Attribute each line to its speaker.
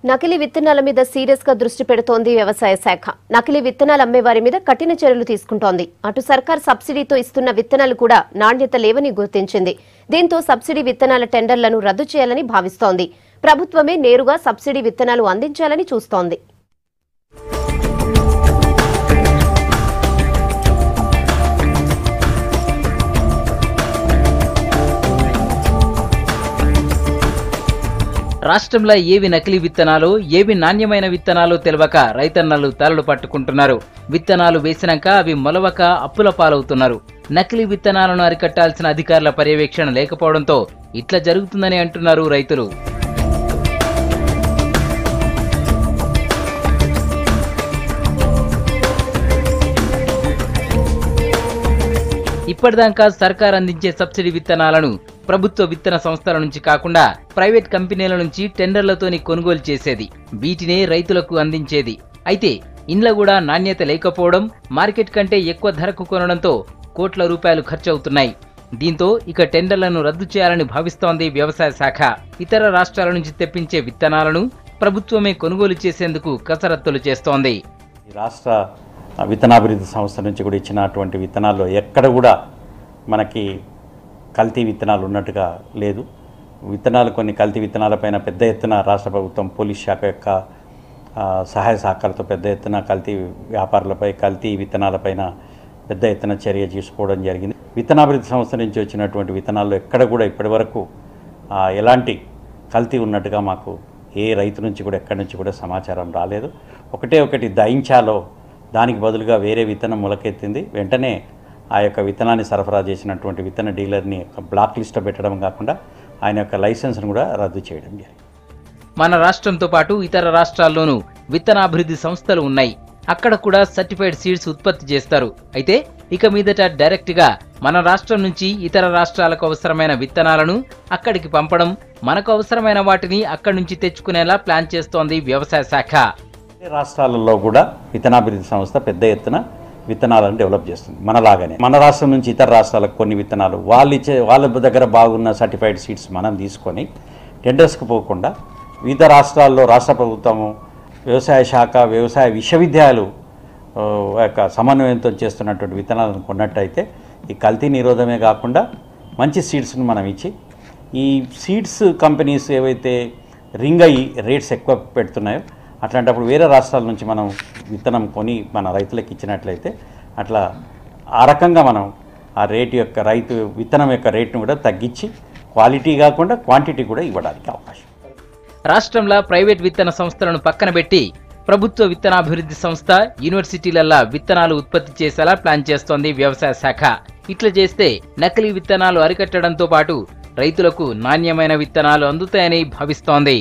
Speaker 1: నకిలీ విత్తనాల మీద సీరియస్ గా దృష్టి పెడుతోంది వ్యవసాయ శాఖ. నకిలీ విత్తనాలు అమ్మే వారి మీద కఠిన చర్యలు తీసుకుంటోంది. అటు సర్కార్ సబ్సిడీతో ఇస్తున్న విత్తనాలు కూడా నాణ్యత లేవని గుర్తించింది. దీంతో సబ్సిడీ విత్తనాల టెండర్లను రద్దు చేయాలని భావిస్తోంది. ప్రభుత్వమే నేరుగా సబ్సిడీ విత్తనాలు అందించాలని చూస్తోంది.
Speaker 2: రాష్ట్రంలో ఏవి నకిలీ విత్తనాలు ఏవి నాణ్యమైన విత్తనాలు తెలియక రైతన్నలు తలలు పట్టుకుంటున్నారు. విత్తనాలు వేసినాక అవి మొలవక అప్పుల పాలవుతున్నారు. నకిలీ విత్తనాలను అరికట్టాల్సిన అధికారుల పర్యవేక్షణ లేకపోవడంతో ఇట్లా జరుగుతుందని అంటున్నారు రైతులు. ఇప్పటిదాకా సర్కార్ అందించే సబ్సిడీ విత్తనాలను ప్రభుత్వ విత్తన సంస్థల నుంచి కాకుండా ప్రైవేట్ కంపెనీల నుంచి టెండర్లతోని కొనుగోలు చేసేది. వీటినే రైతులకు అందించేది. అయితే ఇండ్ల కూడా నాణ్యత లేకపోవడం, మార్కెట్ కంటే ఎక్కువ ధరకు కొనడంతో కోట్ల రూపాయలు ఖర్చవుతున్నాయి. దీంతో ఇక టెండర్లను రద్దు చేయాలని భావిస్తోంది వ్యవసాయ శాఖ. ఇతర రాష్ట్రాల నుంచి తెప్పించే విత్తనాలను ప్రభుత్వమే కొనుగోలు చేసేందుకు కసరత్తులు చేస్తోంది.
Speaker 3: రాష్ట్ర విత్తనాభివృద్ధి సంస్థ నుంచి కూడా ఇచ్చినటువంటి విత్తనాల్లో ఎక్కడ కూడా మనకి కల్తీ విత్తనాలు ఉన్నట్టుగా లేదు. విత్తనాలు కొన్ని కల్తీ విత్తనాలపైన పెద్ద ఎత్తున రాష్ట్ర ప్రభుత్వం పోలీస్ శాఖ యొక్క సహాయ సహకారంతో పెద్ద ఎత్తున కల్తీ వ్యాపారులపై కల్తీ విత్తనాలపైన పెద్ద ఎత్తున చర్య తీసుకోవడం జరిగింది. విత్తనాభివృద్ధి సంస్థ నుంచి వచ్చినటువంటి విత్తనాల్లో ఎక్కడ కూడా ఇప్పటివరకు ఎలాంటి కల్తీ ఉన్నట్టుగా మాకు ఏ రైతు నుంచి కూడా ఎక్కడి నుంచి కూడా సమాచారం రాలేదు. ఒకటి దయించాలో దానికి బదులుగా వేరే విత్తనం మొలకెత్తింది. వెంటనే ఆ యొక్క విత్తనాన్ని సరఫరా చేసినటువంటి విత్తన డీలర్ని బ్లాక్ లిస్ట్లో పెట్టడం కాకుండా ఆయన యొక్క లైసెన్స్ను కూడా రద్దు చేయడం జరిగింది.
Speaker 2: మన రాష్ట్రంతో పాటు ఇతర రాష్ట్రాల్లోనూ విత్తనాభివృద్ధి సంస్థలు ఉన్నాయి. అక్కడ కూడా సర్టిఫైడ్ సీడ్స్ ఉత్పత్తి చేస్తారు. అయితే ఇక మీదట డైరెక్ట్గా మన రాష్ట్రం నుంచి ఇతర రాష్ట్రాలకు అవసరమైన విత్తనాలను అక్కడికి పంపడం, మనకు అవసరమైన వాటిని అక్కడి నుంచి తెచ్చుకునేలా ప్లాన్ చేస్తోంది వ్యవసాయ శాఖ.
Speaker 3: రాష్ట్రాలలో కూడా విత్తనాభివృద్ధి సంస్థ పెద్ద ఎత్తున విత్తనాలను డెవలప్ చేస్తుంది. మనలాగానే మన రాష్ట్రం నుంచి ఇతర రాష్ట్రాలకు కొన్ని విత్తనాలు వాళ్ళ దగ్గర బాగున్న సర్టిఫైడ్ సీడ్స్ మనం తీసుకొని టెండర్స్కి పోకుండా వివిధ రాష్ట్రాల్లో రాష్ట్ర ప్రభుత్వము, వ్యవసాయ శాఖ, వ్యవసాయ విశ్వవిద్యాలయాలు యొక్క సమన్వయంతో చేస్తున్నటువంటి విత్తనాలను కొన్నట్టయితే ఈ కల్తీ నిరోధమే కాకుండా మంచి సీడ్స్ను మనం ఇచ్చి, ఈ సీడ్స్ కంపెనీస్ ఏవైతే రింగ్ అయ్యి రేట్స్ ఎక్కువ పెడుతున్నాయో అట్లాంటప్పుడు వేరే రాష్ట్రాల నుంచి మనం విత్తనం కొని మన రైతులకు ఇచ్చినట్లయితే అట్లా ఆ రకంగా మనం ఆ రేటు యొక్క విత్తనం యొక్క రేటును కూడా తగ్గించి క్వాలిటీ కాకుండా క్వాంటిటీ కూడా ఇవ్వడానికి అవకాశం.
Speaker 2: రాష్ట్రంలో ప్రైవేట్ విత్తన సంస్థలను పక్కన పెట్టి ప్రభుత్వ విత్తనాభివృద్ధి సంస్థ, యూనివర్సిటీలల్లా విత్తనాలు ఉత్పత్తి చేసేలా ప్లాన్ చేస్తోంది వ్యవసాయ శాఖ. ఇట్లా చేస్తే నకిలీ విత్తనాలు అరికట్టడంతో పాటు రైతులకు నాణ్యమైన విత్తనాలు అందుతాయని భావిస్తోంది.